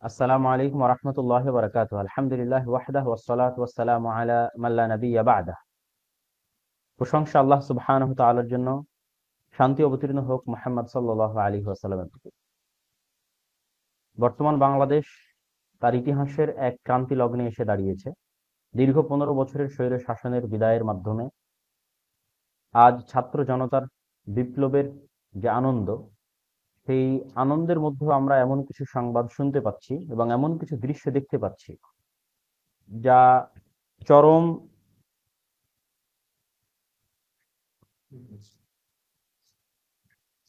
আসসালামু আলাইকুম ওয়া রাহমাতুল্লাহি ওয়া বারাকাতুহু। আলহামদুলিল্লাহি ওয়াহদাহু ওয়াসসালাতু ওয়াসসালামু আলা মান লা নাবিয়্যা বা'দাহ। প্রশংসা আল্লাহ সুবহানাহু ওয়া তাআলার জন্য, শান্তি অবতীর্ণ হোক মুহাম্মদ সাল্লাল্লাহু আলাইহি ওয়াসাল্লামের প্রতি। বর্তমান বাংলাদেশ তার ইতিহাসের এক ক্রান্তি লগ্নে এসে দাঁড়িয়েছে। দীর্ঘ 15 বছরের স্বৈর শাসনের বিদায়ের মাধ্যমে আজ ছাত্র জনতার বিপ্লবের যে আনন্দ, সেই আনন্দের মধ্যেও আমরা এমন কিছু সংবাদ শুনতে পাচ্ছি এবং এমন কিছু দৃশ্য দেখতে পাচ্ছি যা চরম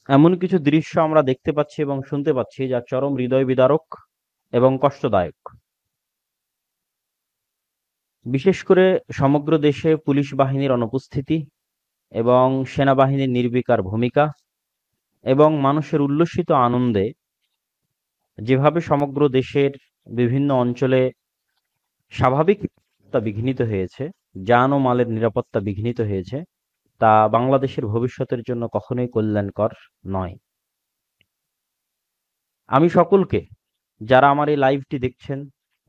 এমন কিছু দৃশ্য আমরা দেখতে পাচ্ছি এবং শুনতে পাচ্ছি যা চরম হৃদয় বিদারক এবং কষ্টদায়ক। বিশেষ করে সমগ্র দেশে পুলিশ বাহিনীর অনুপস্থিতি এবং সেনাবাহিনীর নির্বিকার ভূমিকা এবং মানুষের উল্লসিত আনন্দে যেভাবে সমগ্র দেশের বিভিন্ন অঞ্চলে স্বাভাবিকতা বিঘ্নিত হয়েছে, জান ও মালের নিরাপত্তা বিঘ্নিত হয়েছে, তা বাংলাদেশের ভবিষ্যতের জন্য কখনোই কল্যাণকর নয়। আমি সকলকে, যারা আমার এই লাইভটি দেখছেন,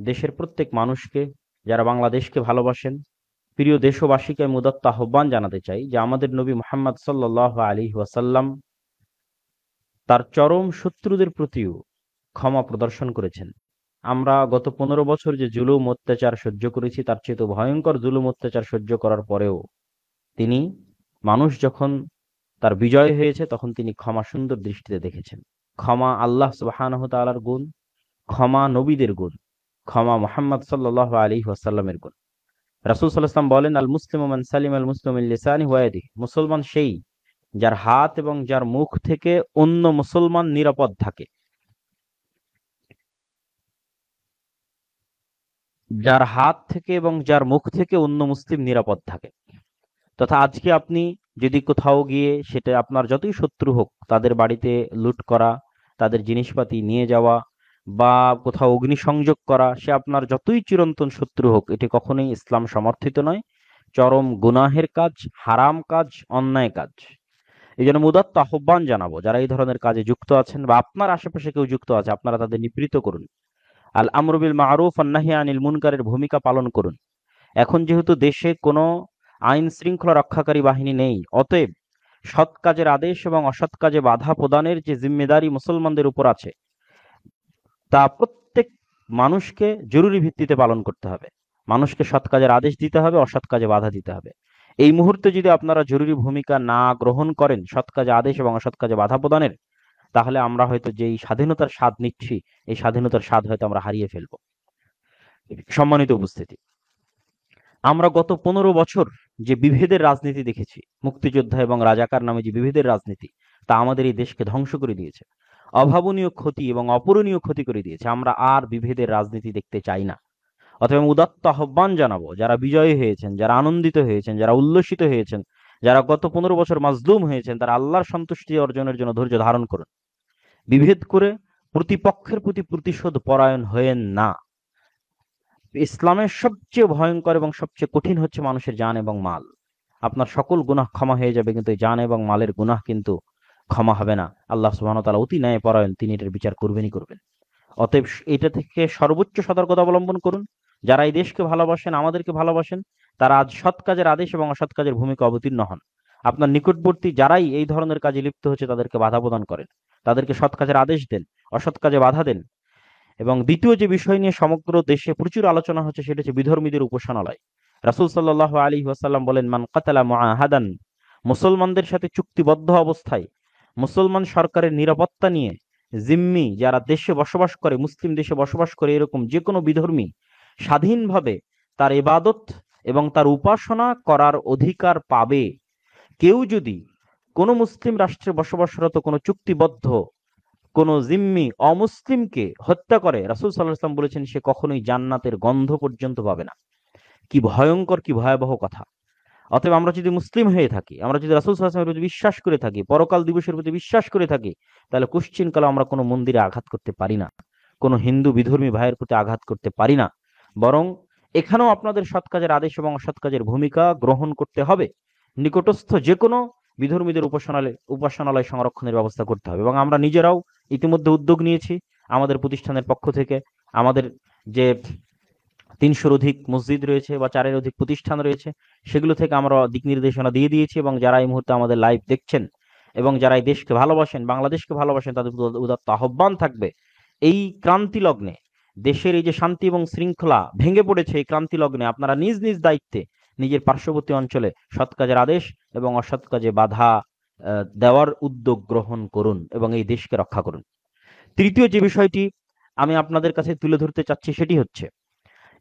দেশের প্রত্যেক মানুষকে, যারা বাংলাদেশকে ভালোবাসেন, প্রিয় দেশবাসীকে আমি উদাত্ত আহ্বান জানাতে চাই যে আমাদের নবী মুহাম্মদ সাল্লাল্লাহু আলাইহি ওয়াসাল্লাম তার চরম শত্রুদের প্রতিও ক্ষমা প্রদর্শন করেছেন। আমরা গত 15 বছর যে জুলুম অত্যাচার সহ্য করেছি, তার চেয়ে ভয়ঙ্কর জুলুম অত্যাচার সহ্য করার পরেও তিনি, মানুষ যখন তার বিজয় হয়েছে, তখন তিনি ক্ষমা সুন্দর দৃষ্টিতে দেখেছেন। ক্ষমা আল্লাহ সুবহানাহু তাআলার গুণ, ক্ষমা নবীদের গুণ, ক্ষমা মুহাম্মদ সাল্লাল্লাহু আলাইহি ওয়াসাল্লামের গুণ। রাসূল সাল্লাল্লাহু আলাইহি ওয়াসাল্লাম বলেন, আল মুসলিমু মান সালিমা আল মুসলিমু মিন লিসানিহি ওয়া ইয়াদিহি। মুসলমান সেই যার হাত এবং যার মুখ থেকে অন্য মুসলমান নিরাপদ থাকে। যার হাত থেকে এবং যার মুখ থেকে অন্য মুসলিম নিরাপদ থাকে। তথা আজকে আপনি যদি কোথাও গিয়ে, সেটা আপনার যতই শত্রু হোক, তাদের বাড়িতে লুট করা, তাদের জিনিসপাতি নিয়ে যাওয়া বা কোথাও অগ্নিসংযোগ করা, সে আপনার যতই চিরন্তন শত্রু হোক, এটি কখনোই ইসলাম সমর্থিত নয়। চরম গুনাহের কাজ, হারাম কাজ, অন্যায় কাজ। এই জন্য উদাত্ত আহ্বান জানাবো, যারা এই ধরনের কাজে যুক্ত আছেন বা আপনার আশেপাশে কেউ যুক্ত আছে, আপনারা তাদের নিবৃত্ত করুন। আল আমরু বিল মারুফ ওয়ান নাহি আনিল মুনকারের ভূমিকা পালন করুন। এখন যেহেতু দেশে কোনো আইন শৃঙ্খলা রক্ষাকারী বাহিনী নেই, অতএব সৎ কাজের আদেশ এবং অসৎ কাজে বাধা প্রদানের যে জিম্মেদারি মুসলমানদের উপর আছে, তা প্রত্যেক মানুষকে জরুরি ভিত্তিতে পালন করতে হবে। মানুষকে সৎ কাজের আদেশ দিতে হবে, অসৎ কাজে বাধা দিতে হবে। এই মুহূর্তে যদি আপনারা জরুরি ভূমিকা না গ্রহণ করেন সৎ কাজে আদেশ এবং অসৎ কাজে বাধা প্রদানের, তাহলে আমরা হয়তো যেই স্বাধীনতার স্বাদ নিচ্ছি, এই স্বাধীনতার স্বাদ হয়তো আমরা হারিয়ে ফেলবো। সম্মানিত উপস্থিতি, আমরা গত 15 বছর যে বিভেদের রাজনীতি দেখেছি, মুক্তিযোদ্ধা এবং রাজাকার নামে যে বিভেদের রাজনীতি, তা আমাদের এই দেশকে ধ্বংস করে দিয়েছে। অভাবনীয় ক্ষতি এবং অপূরণীয় ক্ষতি করে দিয়েছে। আমরা আর বিভেদের রাজনীতি দেখতে চাই না। অতএব উদাত্ত আহ্বান জানাবো, যারা বিজয়ী হয়েছেন, যারা আনন্দিত হয়েছেন, যারা উল্লসিত হয়েছেন, যারা গত 15 বছর মাজলুম হয়েছেন, তারা আল্লাহর সন্তুষ্টি অর্জনের জন্য ধৈর্য ধারণ করুন। বিভেদ করে প্রতিপক্ষের প্রতি প্রতিশোধ পরায়ণ হয়েন না। ইসলামের সবচেয়ে ভয়ঙ্কর এবং সবচেয়ে কঠিন হচ্ছে মানুষের জান এবং মাল। আপনার সকল গুনাহ ক্ষমা হয়ে যাবে, কিন্তু এই জান এবং মালের গুনাহ কিন্তু ক্ষমা হবে না। আল্লাহ সুবহানাহু ওয়া তাআলা অতি ন্যায়পরায়ণ, তিনি এটার বিচার করবেনই করবেন। অতএব এটা থেকে সর্বোচ্চ সতর্কতা অবলম্বন করুন। যারা এই দেশকে ভালোবাসেন, আমাদেরকে ভালোবাসেন, তারা আজ সৎ কাজের আদেশ এবং অসৎ কাজের ভূমিকা অবতীর্ণ হন। আপনার নিকটবর্তী যারাই এই ধরনের কাজে লিপ্ত হচ্ছে, তাদেরকে বাধা প্রদান করেন, তাদেরকে সৎ কাজের আদেশ দেন, অসৎ কাজে বাধা দেন। এবং দ্বিতীয় যে বিষয় নিয়ে সমগ্র দেশে প্রচুর আলোচনা হচ্ছে, সেটা হচ্ছে বিধর্মীদের উপাসনালয়। রাসূল সাল্লাল্লাহু আলাইহি ওয়াসাল্লাম বলেন, মান কাতালা মুআহাদান, মুসলমানদের সাথে চুক্তিবদ্ধ অবস্থায়, মুসলমান সরকারের নিরাপত্তা নিয়ে জিম্মি যারা দেশে বসবাস করে, মুসলিম দেশে বসবাস করে, এরকম যে কোনো বিধর্মী স্বাধীনভাবে তার ইবাদত এবং তার উপাসনা করার অধিকার পাবে। কেউ যদি কোনো মুসলিম রাষ্ট্রে বসবাসরত কোনো চুক্তিবদ্ধ কোন জিম্মি অমুসলিমকে হত্যা করে, রাসূল সাল্লাল্লাহু আলাইহি ওয়াসাল্লাম বলেছেন, সে কখনোই জান্নাতের গন্ধ পর্যন্ত পাবে না। কি ভয়ঙ্কর, কি ভয়াবহ কথা! অতএব আমরা যদি মুসলিম হয়ে থাকি, আমরা যদি রাসূল সাল্লাল্লাহু আলাইহি ওয়াসাল্লামের প্রতি বিশ্বাস করে থাকি, পরকাল দিবসের প্রতি বিশ্বাস করে থাকি, তাহলে কোশ্চিন কালে আমরা কোনো মন্দিরে আঘাত করতে পারি না, কোনো হিন্দু বিধর্মী ভাইয়ের প্রতি আঘাত করতে পারি না। বরং এখানেও আপনাদের সৎ কাজের আদেশ এবং অসৎ কাজের ভূমিকা গ্রহণ করতে হবে। নিকটস্থ যে কোনো বিধর্মীদের উপাসনালয় সংরক্ষণের ব্যবস্থা করতে হবে। এবং আমরা নিজেরাও ইতিমধ্যে উদ্যোগ নিয়েছি। আমাদের প্রতিষ্ঠানের পক্ষ থেকে আমাদের যে ৩০০-র অধিক মসজিদ রয়েছে বা ৪-এর অধিক প্রতিষ্ঠান রয়েছে, সেগুলো থেকে আমরা দিক নির্দেশনা দিয়ে দিয়েছি, এবং যারা এই মুহূর্তে আমাদের লাইভ দেখছেন এবং যারা এই দেশকে ভালোবাসেন, বাংলাদেশকে ভালোবাসেন, তাদের উদাত্ত আহ্বান থাকবে এই ক্রান্তি লগ্নে, দেশের এই যে শান্তি এবং শৃঙ্খলা ভেঙে পড়েছে, এই ক্রান্তি লগ্নে আপনারা নিজ নিজ দায়িত্বে নিজের পার্শ্ববর্তী অঞ্চলে সৎ কাজের আদেশ এবং অসৎ কাজে বাধা দেওয়ার উদ্যোগ গ্রহণ করুন এবং এই দেশকে রক্ষা করুন। তৃতীয় যে বিষয়টি আমি আপনাদের কাছে তুলে ধরতে চাচ্ছি সেটি হচ্ছে,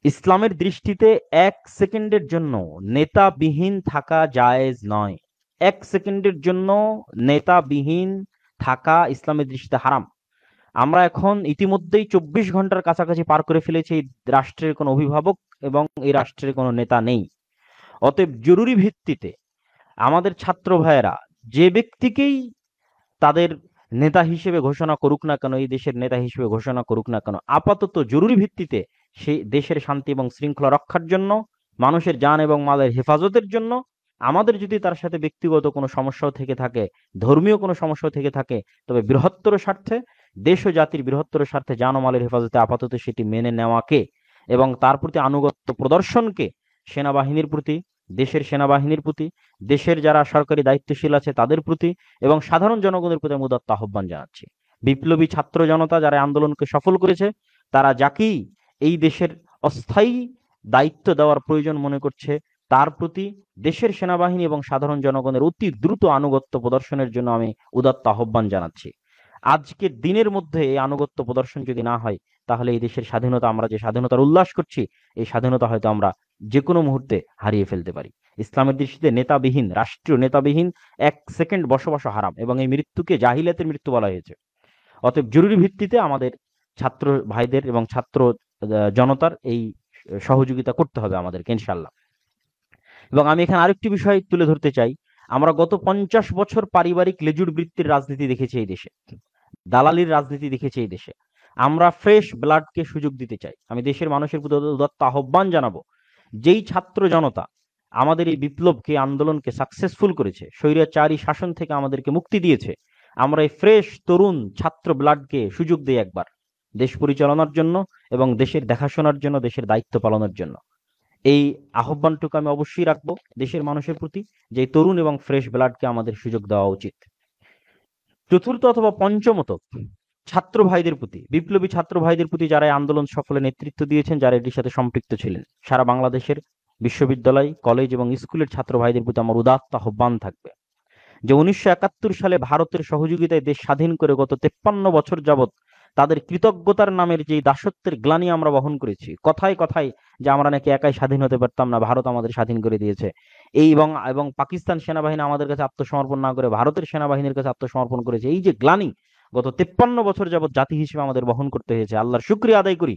ইসলামের দৃষ্টিতে ১ সেকেন্ডের জন্য নেতাবিহীন থাকা জায়েজ নয়। ১ সেকেন্ডের জন্য নেতাবিহীন থাকা ইসলামের দৃষ্টিতে হারাম। আমরা এখন ইতিমধ্যেই ২৪ ঘন্টার কাছাকাছি পার করে ফেলেছি, এই রাষ্ট্রের কোনো অভিভাবক এবং এই রাষ্ট্রের কোনো নেতা নেই। অতএব জরুরি ভিত্তিতে আমাদের ছাত্র ভাইয়েরা যে ব্যক্তিকেই তাদের নেতা হিসেবে ঘোষণা করুক না কেন, এই দেশের নেতা হিসেবে ঘোষণা করুক না কেন, আপাতত জরুরি ভিত্তিতে সেই দেশের শান্তি এবং শৃঙ্খলা রক্ষার জন্য, মানুষের জান এবং মালের হেফাজতের জন্য, আমাদের যদি তার সাথে ব্যক্তিগত কোনো সমস্যাও থেকে থাকে, ধর্মীয় কোনো সমস্যাও থেকে থাকে, তবে বৃহত্তর স্বার্থে, দেশ ও জাতির বৃহত্তর স্বার্থে জান ও মালের হেফাজতে আপাতত সেটি মেনে নেওয়াকে এবং তার প্রতি আনুগত্য প্রদর্শনকে সেনাবাহিনীর প্রতি, দেশের সেনাবাহিনীর প্রতি, দেশের যারা সরকারি দায়িত্বশীল আছে তাদের প্রতি এবং সাধারণ জনগণের প্রতি আমি উদাত্ত আহ্বান জানাচ্ছি। বিপ্লবী ছাত্র জনতা যারা আন্দোলনকে সফল করেছে, তারা যাকেই এই দেশের অস্থায়ী দায়িত্ব দেওয়ার প্রয়োজন মনে করছে, তার প্রতি দেশের সেনাবাহিনী এবং সাধারণ জনগণের অতি দ্রুত আনুগত্য প্রদর্শনের জন্য আমি উদাত্ত আহ্বান জানাচ্ছি। আজকের দিনের মধ্যে এই আনুগত্য প্রদর্শন যদি না হয়, তাহলে এই দেশের স্বাধীনতা, আমরা যে স্বাধীনতার উল্লাস করছি, এই স্বাধীনতা হয়তো আমরা যে কোনো মুহূর্তে হারিয়ে ফেলতে পারি। ইসলামের দৃষ্টিতে নেতাবিহীন, রাষ্ট্রীয় নেতাবিহীন ১ সেকেন্ড বসবাস হারাম এবং এই মৃত্যুকে জাহিলিয়াতের মৃত্যু বলা হয়েছে। অতএব জরুরি ভিত্তিতে আমাদের ছাত্র ভাইদের এবং ছাত্র জনতার এই সহযোগিতা করতে হবে আমাদেরকে, ইনশাল্লাহ। এবং আমি এখানে আরেকটি বিষয় তুলে ধরতে চাই, আমরা গত ৫০ বছর পারিবারিক লেজুড় বৃত্তির রাজনীতি দেখেছি এই দেশে, দালালির রাজনীতি দেখেছি এই দেশে। আমরা ফ্রেশ ব্লাডকে সুযোগ দিতে চাই। আমি দেশের মানুষের প্রতি উদাত্ত আহ্বান জানাবো, যেই ছাত্র জনতা আমাদের এই বিপ্লবকে, আন্দোলনকে সাকসেসফুল করেছে, স্বৈরাচারী শাসন থেকে আমাদেরকে মুক্তি দিয়েছে, আমরা এই ফ্রেশ তরুণ ছাত্র ব্লাডকে সুযোগ দিই একবার দেশ পরিচালনার জন্য এবং দেশের দেখাশোনার জন্য, দেশের দায়িত্ব পালনের জন্য। এই আহ্বানটুকু আমি অবশ্যই রাখবো দেশের মানুষের প্রতি, যে তরুণ এবং ফ্রেশ ব্লাডকে আমাদের সুযোগ দেওয়া উচিত। চতুর্থ অথবা পঞ্চমত, ছাত্র ভাইদের প্রতি, বিপ্লবী ছাত্র ভাইদের প্রতি যারা আন্দোলন সফলে নেতৃত্ব দিয়েছেন, যারা এটির সাথে সম্পৃক্ত ছিলেন, সারা বাংলাদেশের বিশ্ববিদ্যালয়, কলেজ এবং স্কুলের ছাত্র ভাইদের প্রতি আমার উদাত্ত আহ্বান থাকবে যে ১৯৭১ সালে ভারতের সহযোগিতায় দেশ স্বাধীন করে গত ৫৩ বছর যাবৎ তাদের কৃতজ্ঞতার নামের যে দাসত্বের গ্লানি আমরা বহন করেছি, কথায় কথায় যে আমরা নাকি একাই স্বাধীন হতে পারতাম না, ভারত আমাদের স্বাধীন করে দিয়েছে, এই এবং পাকিস্তান সেনাবাহিনী আমাদের কাছে আত্মসমর্পণ না করে ভারতের সেনাবাহিনীর কাছে আত্মসমর্পণ করেছে, এই যে গ্লানি গত ৫৩ বছর যাবৎ জাতি হিসেবে আমাদের বহন করতে হয়েছে, আল্লাহর শুকরিয়া আদায় করি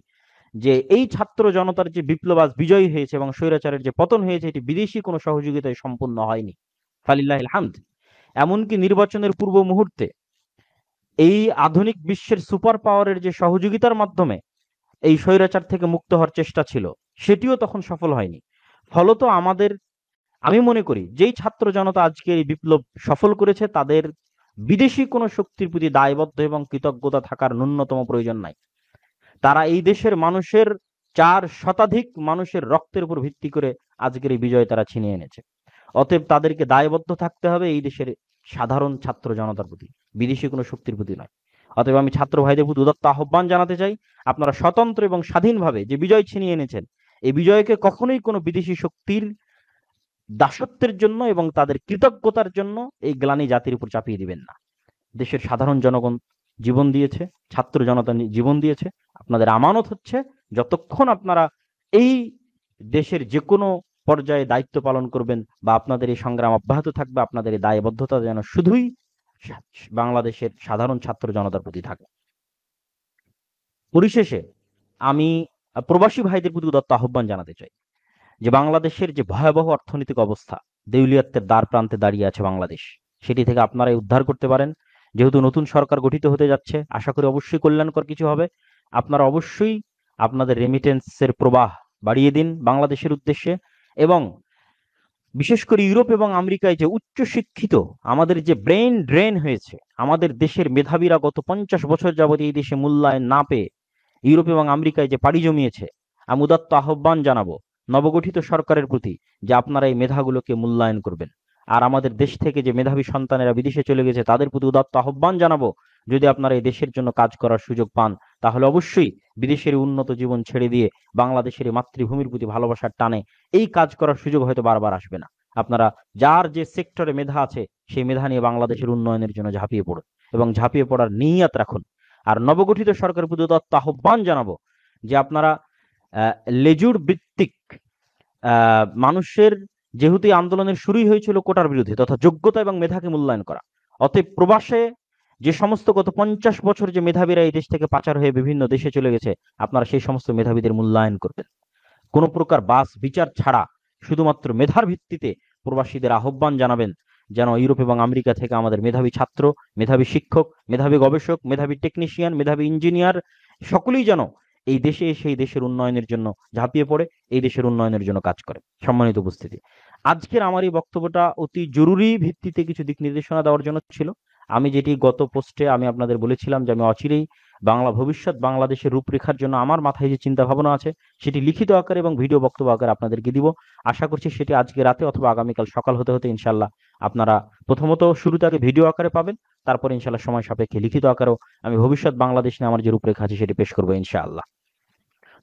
যে এই ছাত্র জনতার যে বিপ্লব আজ বিজয়ী হয়েছে এবং স্বৈরাচারের যে পতন হয়েছে, এটি বিদেশি কোনো সহযোগিতায় সম্পূর্ণ হয়নি, ফালিল্লাহিল হামদ। এমনকি নির্বাচনের পূর্ব মুহূর্তে এই আধুনিক বিশ্বের সুপার পাওয়ারের যে সহযোগিতার মাধ্যমে এই স্বৈরাচার থেকে মুক্ত হওয়ার চেষ্টা ছিল, সেটিও তখন সফল হয়নি। ফলত আমি মনে করি যেই ছাত্র জনতা আজকে এই বিপ্লব সফল করেছে, তাদের বিদেশি কোনো শক্তির প্রতি দায়বদ্ধ এবং কৃতজ্ঞতা থাকার ন্যূনতম প্রয়োজন নাই। তারা এই দেশের মানুষের ৪ শতাধিক মানুষের রক্তের উপর ভিত্তি করে আজকের এই বিজয় তারা ছিনিয়ে এনেছে। অতএব তাদেরকে দায়বদ্ধ থাকতে হবে এই দেশের সাধারণ ছাত্র জনতার প্রতি, বিদেশি কোনো শক্তির প্রতি নয়। অতএব আমি ছাত্র ভাইদের প্রতি উদাত্ত আহ্বান জানাতে চাই, আপনারা স্বতন্ত্র এবং স্বাধীনভাবে যে বিজয় ছিনিয়ে এনেছেন, এই বিজয়কে কখনোই কোনো বিদেশি শক্তির দাসত্বের জন্য এবং তাদের কৃতজ্ঞতার জন্য এই গ্লানি জাতির উপর চাপিয়ে দিবেন না। দেশের সাধারণ জনগণ জীবন দিয়েছে, ছাত্র জনতা জীবন দিয়েছে, আপনাদের আমানত হচ্ছে যতক্ষণ আপনারা এই দেশের যে কোনো পর্যায়ে দায়িত্ব পালন করবেন বা আপনাদের এই সংগ্রাম অব্যাহত থাকবে, আপনাদের এই দায়বদ্ধতা যেন শুধুই বাংলাদেশের সাধারণ ছাত্র জনতার প্রতি থাকে। পরিশেষে আমি প্রবাসী ভাইদের প্রতি উদাত্ত আহ্বান জানাতে চাই যে বাংলাদেশের যে ভয়াবহ অর্থনৈতিক অবস্থা, দেউলিয়াত্বের দ্বার প্রান্তে দাঁড়িয়ে আছে বাংলাদেশ, সেটি থেকে আপনারাই উদ্ধার করতে পারেন। যেহেতু নতুন সরকার গঠিত হতে যাচ্ছে, আশা করি অবশ্যই কল্যাণকর কিছু হবে। আপনারা অবশ্যই আপনাদের রেমিটেন্সের প্রবাহ বাড়িয়ে দিন বাংলাদেশের উদ্দেশ্যে এবং বিশেষ করে ইউরোপ এবং আমেরিকায় যে উচ্চ শিক্ষিত আমাদের যে ব্রেন ড্রেন হয়েছে, আমাদের দেশের মেধাবীরা গত 50 বছর যাবত এই দেশে মূল্যায়ন না পেয়ে ইউরোপ এবং আমেরিকায় যে পাড়ি জমিয়েছে, আমি উদাত্ত আহ্বান জানাবো নবগঠিত সরকারের প্রতি যে আপনারা এই মেধাগুলোকে মূল্যায়ন করবেন। আর আমাদের দেশ থেকে যে মেধাবী সন্তানেরা বিদেশে চলে গেছে তাদের প্রতি উদাত্ত আহ্বান জানাবো, যদি আপনারা এই দেশের জন্য কাজ করার সুযোগ পান তাহলে অবশ্যই বিদেশের উন্নত জীবন ছেড়ে দিয়ে বাংলাদেশের মাতৃভূমির প্রতি ভালোবাসার টানে এই কাজ করার সুযোগ হয়তো বারবার আসবে না। আপনারা যার যে সেক্টরে মেধা আছে সেই মেধা নিয়ে বাংলাদেশের উন্নয়নের জন্য ঝাঁপিয়ে পড়ুন এবং ঝাঁপিয়ে পড়ার নিয়ত রাখুন। আর নবগঠিত সরকারের প্রতি উদাত্ত আহ্বান জানাবো যে আপনারা লেজুর ভিত্তিক মানুষের, যেহেতু এই আন্দোলনের শুরুই হয়েছিল কোটার বিরুদ্ধে তথা যোগ্যতা এবং মেধাকে মূল্যায়ন করা, অতএব প্রবাসে যে সমস্ত গত 50 বছর যে মেধাবীরা এই দেশ থেকে পাচার হয়ে বিভিন্ন দেশে চলে গেছে, আপনারা সেই সমস্ত মেধাবীদের মূল্যায়ন করবেন কোনো প্রকার বাস বিচার ছাড়া, শুধুমাত্র মেধার ভিত্তিতে প্রবাসীদের আহ্বান জানাবেন যেন ইউরোপ এবং আমেরিকা থেকে আমাদের মেধাবী ছাত্র, মেধাবী শিক্ষক, মেধাবী গবেষক, মেধাবী টেকনিশিয়ান, মেধাবী ইঞ্জিনিয়ার সকলেই যেন এই দেশে এসে এই দেশের উন্নয়নের জন্য ঝাঁপিয়ে পড়ে এই দেশের উন্নয়নের জন্য কাজ করে। সম্মানিত উপস্থিতি, আজকের আমার এই বক্তব্যটা অতি জরুরি ভিত্তিতে কিছু দিক নির্দেশনা দেওয়ার জন্য ছিল। আমি যেটি গত পোস্টে আমি আপনাদের বলেছিলাম যে আমি অচিরেই ভবিষ্যৎ বাংলাদেশের রূপরেখার জন্য আমার মাথায় যে চিন্তা ভাবনা আছে সেটি লিখিত আকারে এবং ভিডিও বক্তব্য আকারে আপনাদেরকে দিব। আশা করছি সেটি আজকে রাতে অথবা আগামীকাল সকাল হতে হতে ইনশাল্লাহ আপনারা প্রথমত শুরুতে আগে ভিডিও আকারে পাবেন, তারপর ইনশাল্লাহ সময় সাপেক্ষে লিখিত আকারেও আমি ভবিষ্যৎ বাংলাদেশ নিয়ে আমার যে রূপরেখা আছে সেটি পেশ করবো ইনশাআল্লাহ।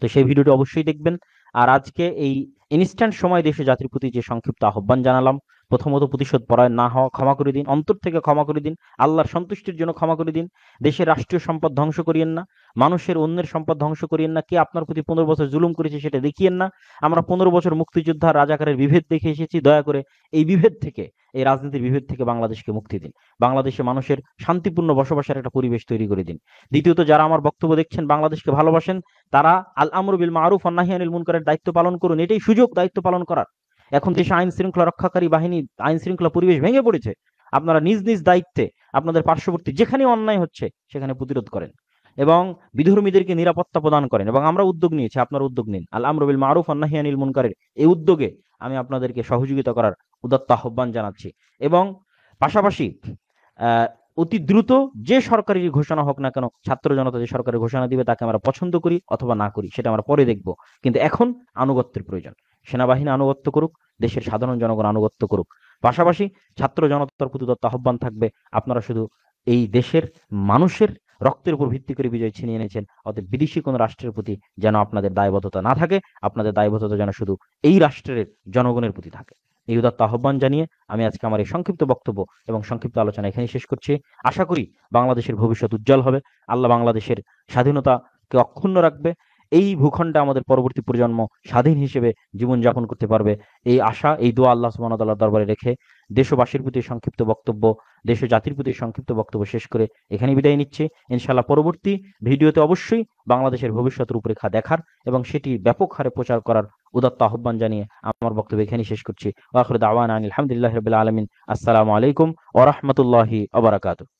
তো সেই ভিডিওটি অবশ্যই দেখবেন। আর আজকে এই ইনস্ট্যান্ট সময় দেশে জাতির প্রতি যে সংক্ষিপ্ত আহ্বান জানালাম, প্রথমত প্রতিশোধ পরায়ণ না হওয়া, ক্ষমা করে দিন, অন্তর থেকে ক্ষমা করে দিন, আল্লাহর সন্তুষ্টির জন্য ক্ষমা করে দিন। দেশের রাষ্ট্রীয় সম্পদ ধ্বংস করিয়েন না, মানুষের অন্যের সম্পদ ধ্বংস করিয়েন না। কে আপনার প্রতি 15 বছর জুলুম করেছে সেটা দেখিয়েন না। আমরা 15 বছর মুক্তিযোদ্ধা রাজাকারের বিভেদ দেখে এসেছি, দয়া করে এই বিভেদ থেকে, এই রাজনীতির বিভেদ থেকে বাংলাদেশকে মুক্তি দিন। বাংলাদেশে মানুষের শান্তিপূর্ণ বসবাসের একটা পরিবেশ তৈরি করে দিন। দ্বিতীয়ত, যারা আমার বক্তব্য দেখছেন বাংলাদেশকে ভালোবাসেন, তারা আল আমরু বিল মারুফ ওয়ান নাহি আনিল মুনকারের দায়িত্ব পালন করুন। এটাই সুযোগ দায়িত্ব পালন করার। এখন দেশে আইন শৃঙ্খলা রক্ষাকারী বাহিনী, আইন শৃঙ্খলা পরিবেশ ভেঙে পড়েছে। আপনারা নিজ নিজ দায়িত্বে আপনাদের পার্শ্ববর্তী যেখানে অন্যায় হচ্ছে সেখানে প্রতিরোধ করেন এবং বিধর্মীদেরকে নিরাপত্তা প্রদান করেন। এবং আমরা উদ্যোগ নিয়েছি, আপনারা উদ্যোগ নিন। আল আমরু বিল মারুফ ওয়ান নাহি আনিল মুনকারের এই উদ্যোগে আমি আপনাদেরকে সহযোগিতা করার উদাত্ত আহ্বান জানাচ্ছি। এবং পাশাপাশি অতি দ্রুত যে সরকারি ঘোষণা হোক না কেন, ছাত্র জনতা যে সরকারের ঘোষণা দিবে তাকে আমরা পছন্দ করি অথবা না করি সেটা আমরা পরে দেখব, কিন্তু এখন আনুগত্যের প্রয়োজন। সেনাবাহিনী আনুগত্য করুক, দেশের সাধারণ জনগণ আনুগত্য করুক। পাশাপাশি ছাত্র জনতার প্রতি দত্ত আহ্বান থাকবে, আপনারা শুধু এই দেশের মানুষের রক্তের উপর ভিত্তি করে বিজয় ছিনিয়ে এনেছেন, অতএব বিদেশি কোন রাষ্ট্রের প্রতি যেন আপনাদের দায়বদ্ধতা না থাকে, আপনাদের দায়বদ্ধতা যেন শুধু এই রাষ্ট্রের জনগণের প্রতি থাকে। এই উদাত্ত আহ্বান জানিয়ে আমি আজকে আমার এই সংক্ষিপ্ত বক্তব্য এবং সংক্ষিপ্ত আলোচনা এখানেই শেষ করছি। আশা করি বাংলাদেশের ভবিষ্যৎ উজ্জ্বল হবে, আল্লাহ বাংলাদেশের স্বাধীনতাকে অক্ষুণ্ণ রাখবে, এই ভূখণ্ডে আমাদের পরবর্তী প্রজন্ম স্বাধীন হিসেবে জীবনযাপন করতে পারবে। এই আশা, এই দোয়া আল্লাহ সুবহানাহু ওয়া তাআলার দরবারে রেখে দেশবাসীর প্রতি সংক্ষিপ্ত বক্তব্য, দেশ ও জাতির প্রতি সংক্ষিপ্ত বক্তব্য শেষ করে এখানেই বিদায় নিচ্ছি। ইনশাআল্লাহ পরবর্তী ভিডিওতে অবশ্যই বাংলাদেশের ভবিষ্যৎ রূপরেখা দেখার এবং সেটি ব্যাপক হারে প্রচার করার উদাত্ত আহ্বান জানিয়ে আমার বক্তব্য এখানেই শেষ করছি। ওয়া আখিরু দাওয়ানা আনিল হামদুলিল্লাহি রাব্বিল আলামিন। আসসালামু আলাইকুম ওয়া রাহমাতুল্লাহি ওয়া বারাকাতুহু।